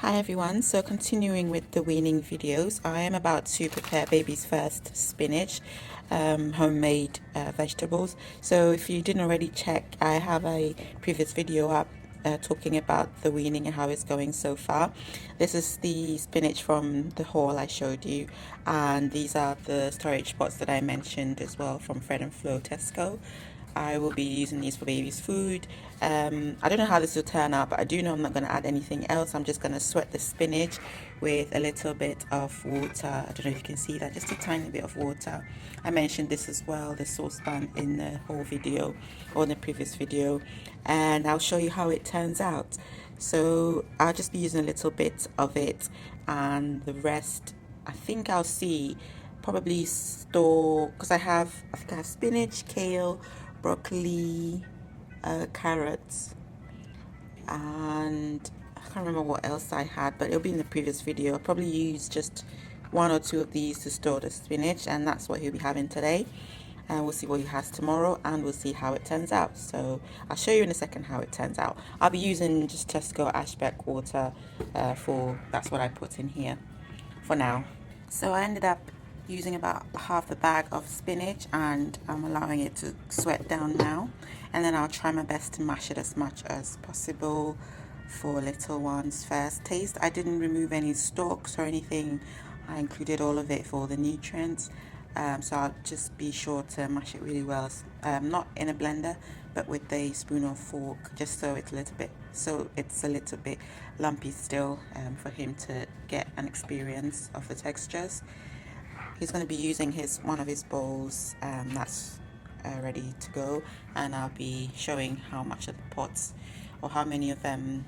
Hi everyone, so continuing with the weaning videos, I am about to prepare baby's first spinach, homemade vegetables. So if you didn't already check, I have a previous video up talking about the weaning and how it's going so far. This is the spinach from the haul I showed you, and these are the storage pots that I mentioned as well from Fred and Flo Tesco. I will be using these for baby's food. I don't know how this will turn out, but I do know I'm not going to add anything else. I'm just going to sweat the spinach with a little bit of water. I don't know if you can see that, just a tiny bit of water. I mentioned this as well, the saucepan, in the whole video or in the previous video, and I'll show you how it turns out. So I'll just be using a little bit of it, and the rest I think I'll see probably store, because I think I have spinach, kale, broccoli, carrots, and I can't remember what else I had, but it'll be in the previous video. I'll probably use just one or two of these to store the spinach, and that's what he'll be having today. And we'll see what he has tomorrow, and we'll see how it turns out. So I'll show you in a second how it turns out. I'll be using just Tesco Ashbeck water that's what I put in here for now. So I ended up using about half a bag of spinach, and I'm allowing it to sweat down now, and then I'll try my best to mash it as much as possible for little ones' first taste. I didn't remove any stalks or anything. I included all of it for the nutrients. So I'll just be sure to mash it really well, not in a blender, but with a spoon or fork, just so it's a little bit lumpy still, for him to get an experience of the textures. He's going to be using one of his bowls that's ready to go, and I'll be showing how much of the pots or how many of them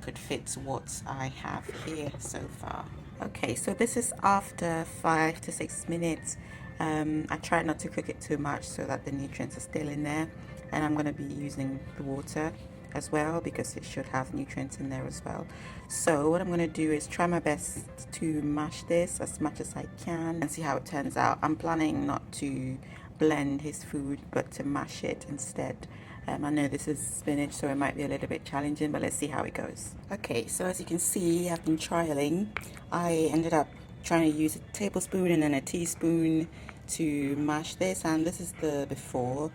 could fit what I have here so far. Okay, so this is after 5 to 6 minutes. I try not to cook it too much so that the nutrients are still in there, and I'm going to be using the water as well because it should have nutrients in there as well. So what I'm going to do is try my best to mash this as much as I can and see how it turns out. I'm planning not to blend his food but to mash it instead. I know this is spinach, so it might be a little bit challenging, but let's see how it goes. Okay, so as you can see, I've been trialing. I ended up trying to use a tablespoon and then a teaspoon to mash this, and this is the before.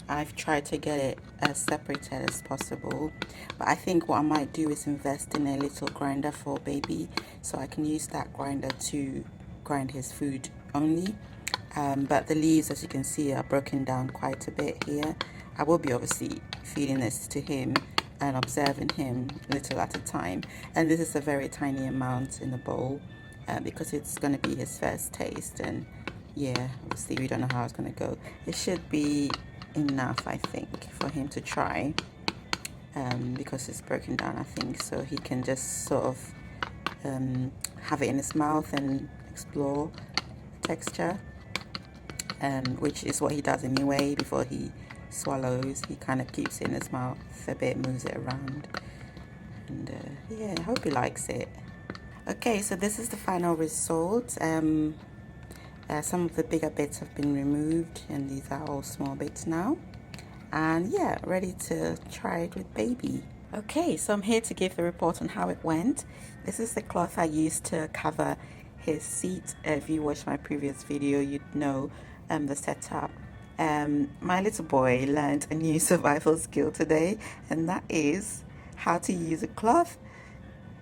I've tried to get it as separated as possible, but I think what I might do is invest in a little grinder for baby, so I can use that grinder to grind his food only. But the leaves, as you can see, are broken down quite a bit here. I will be obviously feeding this to him and observing him little at a time, and this is a very tiny amount in the bowl because it's going to be his first taste, and yeah, obviously we don't know how it's going to go. It should be enough, I think, for him to try, because it's broken down, I think, so he can just sort of have it in his mouth and explore the texture, which is what he does anyway. Before he swallows, he kind of keeps it in his mouth a bit, moves it around, and yeah, I hope he likes it. Okay, so this is the final result. Some of the bigger bits have been removed, and these are all small bits now, and yeah, ready to try it with baby. Okay, so I'm here to give the report on how it went. This is the cloth I used to cover his seat. If you watched my previous video, you'd know the setup. My little boy learned a new survival skill today, and that is how to use a cloth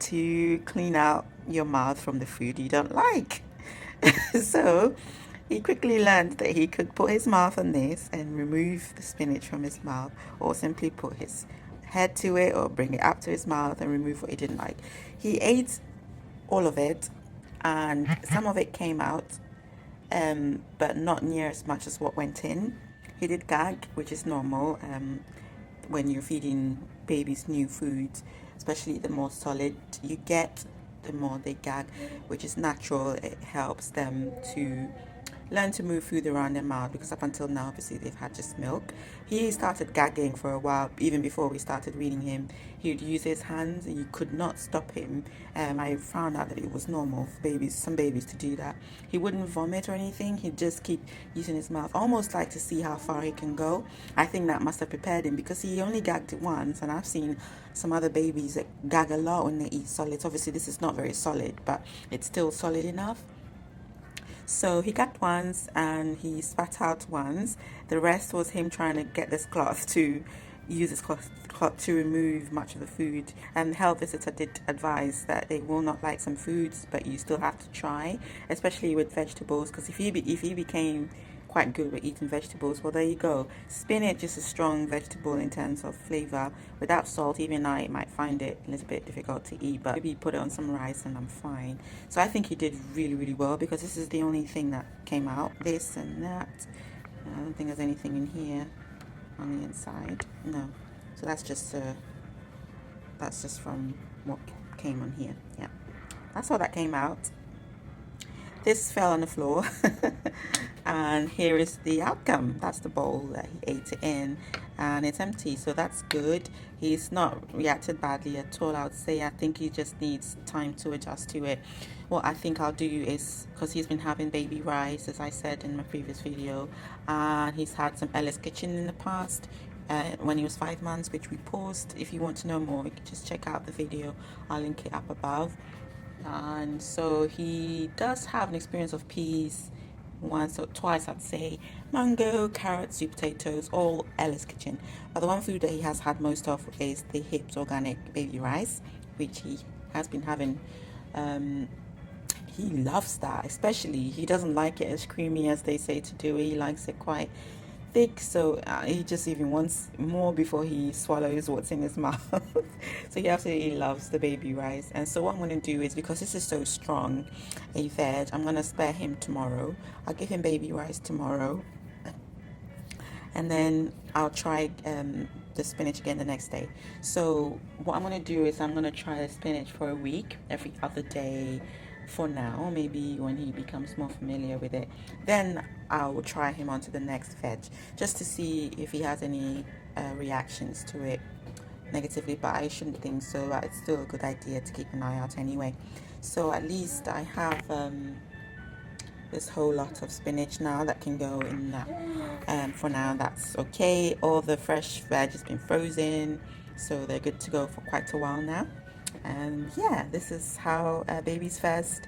to clean out your mouth from the food you don't like. So he quickly learned that he could put his mouth on this and remove the spinach from his mouth, or simply put his head to it or bring it up to his mouth and remove what he didn't like. He ate all of it, and some of it came out, but not near as much as what went in. He did gag, which is normal when you're feeding babies new foods, especially the more solid you get, the more they gag, which is natural. It helps them to learn to move food around their mouth, because up until now, obviously, they've had just milk. He started gagging for a while, even before we started weaning him. He would use his hands, and you could not stop him. I found out that it was normal for babies, some babies, to do that. He wouldn't vomit or anything. He'd just keep using his mouth, almost like to see how far he can go. I think that must have prepared him, because he only gagged it once, and I've seen some other babies that gag a lot when they eat solids. Obviously, this is not very solid, but it's still solid enough. So he gagged once and he spat out once. The rest was him trying to get this cloth to use this cloth to remove much of the food. And the health visitor did advise that they will not like some foods, but you still have to try, especially with vegetables, because if he became quite good with eating vegetables, well, there you go. Spinach is a strong vegetable in terms of flavor. Without salt, even I might find it a little bit difficult to eat, but maybe put it on some rice and I'm fine. So I think he did really, really well, because this is the only thing that came out. This and that. I don't think there's anything in here on the inside. No. So that's just from what came on here. Yeah. That's all that came out. This fell on the floor. And here is the outcome. That's the bowl that he ate it in, and it's empty, so that's good. He's not reacted badly at all, I would say. I think he just needs time to adjust to it. What I think I'll do is, because he's been having baby rice, as I said in my previous video, and he's had some Ella's Kitchen in the past, when he was 5 months, which we paused. If you want to know more, you can just check out the video. I'll link it up above. And so he does have an experience of peas once or twice, I'd say. Mango, carrots, sweet potatoes, all Ella's Kitchen. But the one food that he has had most of is the Hips organic baby rice, which he has been having. He loves that, especially. He doesn't like it as creamy as they say to do it. He likes it quite thick, so he just even wants more before he swallows what's in his mouth. So he absolutely loves the baby rice. And so what I'm going to do is, because this is so strong a veg, I'm going to spare him tomorrow. I'll give him baby rice tomorrow, and then I'll try the spinach again the next day. So what I'm going to do is I'm going to try the spinach for a week, every other day for now. Maybe when he becomes more familiar with it, then I will try him onto the next veg, just to see if he has any reactions to it negatively, but I shouldn't think so. It's still a good idea to keep an eye out anyway. So at least I have this whole lot of spinach now that can go in that. For now, that's okay. All the fresh veg has been frozen, so they're good to go for quite a while now. And yeah, this is how baby's first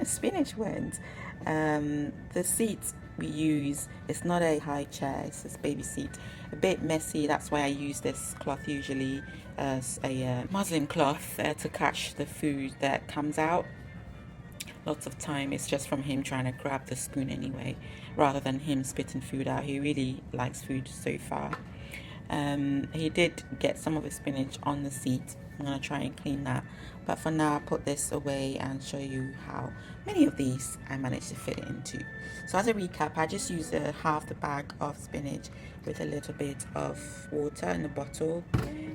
spinach went. The seat we use, it's not a high chair, it's this baby seat. A bit messy, that's why I use this cloth usually as a muslin cloth to catch the food that comes out. Lots of time it's just from him trying to grab the spoon anyway, rather than him spitting food out. He really likes food so far. He did get some of his spinach on the seat. I'm going to try and clean that, but for now I'll put this away and show you how many of these I managed to fit it into. So as a recap, I just used half the bag of spinach with a little bit of water in a bottle,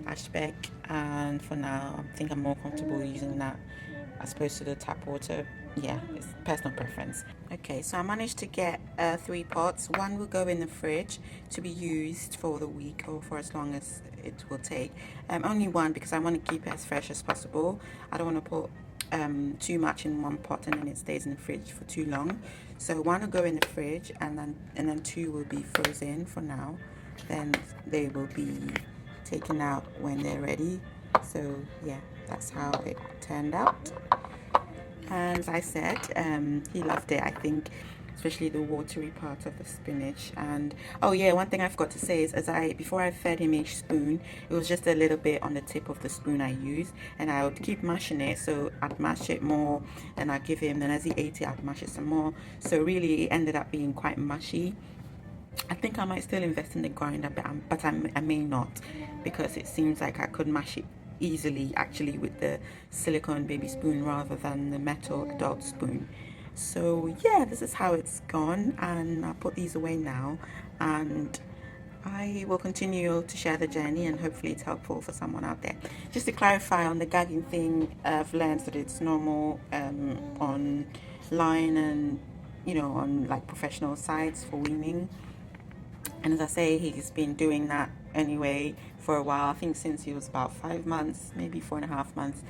ashbeck, and for now I think I'm more comfortable using that as opposed to the tap water. Yeah, it's personal preference. Okay, so I managed to get 3 pots. One will go in the fridge to be used for the week or for as long as it will take. Only one, because I want to keep it as fresh as possible. I don't want to put too much in one pot and then it stays in the fridge for too long. So one will go in the fridge, and then 2 will be frozen for now. Then they will be taken out when they're ready. So yeah, that's how it turned out. And as I said, he loved it, I think, especially the watery part of the spinach. And oh yeah, one thing I forgot to say is, before I fed him each spoon, it was just a little bit on the tip of the spoon I used, and I would keep mashing it. So I'd mash it more, then I'd give him, then as he ate it, I'd mash it some more. So really, it ended up being quite mushy. I think I might still invest in the grinder, but I may not, because it seems like I could mash it easily actually with the silicone baby spoon rather than the metal adult spoon. So yeah, this is how it's gone, and I'll put these away now, and I will continue to share the journey, and hopefully it's helpful for someone out there. Just to clarify on the gagging thing, I've learned that it's normal online, and you know, on like professional sites for weaning. And as I say, he's been doing that anyway for a while. I think since he was about 5 months, maybe 4.5 months.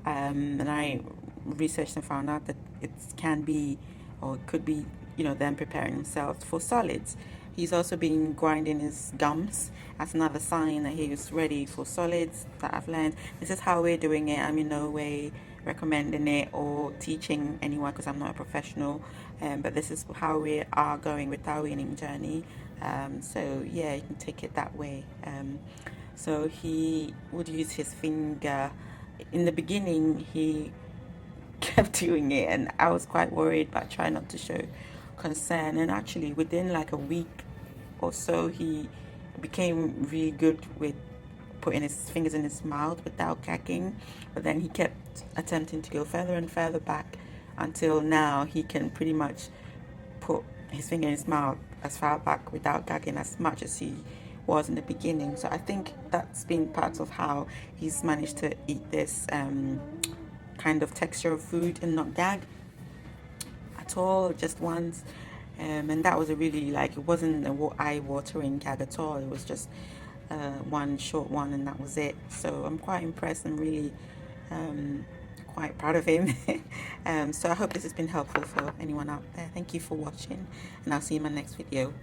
And I researched and found out that it can be, or it could be, you know, them preparing themselves for solids. He's also been grinding his gums. That's another sign that he was ready for solids that I've learned. This is how we're doing it. I'm in no way recommending it or teaching anyone because I'm not a professional, but this is how we are going with our weaning journey. So yeah, you can take it that way. So he would use his finger. In the beginning, he kept doing it, and I was quite worried, but I tried not to show concern. And actually, within like a week or so, he became really good with putting his fingers in his mouth without gagging. But then he kept attempting to go further and further back until now he can pretty much put his finger in his mouth as far back without gagging as much as he was in the beginning. So I think that's been part of how he's managed to eat this kind of texture of food and not gag at all, just once. And that was a really, like, it wasn't an eye-watering gag at all. It was just one short one, and that was it. So I'm quite impressed and really quite proud of him. So I hope this has been helpful for anyone out there. Thank you for watching, and I'll see you in my next video.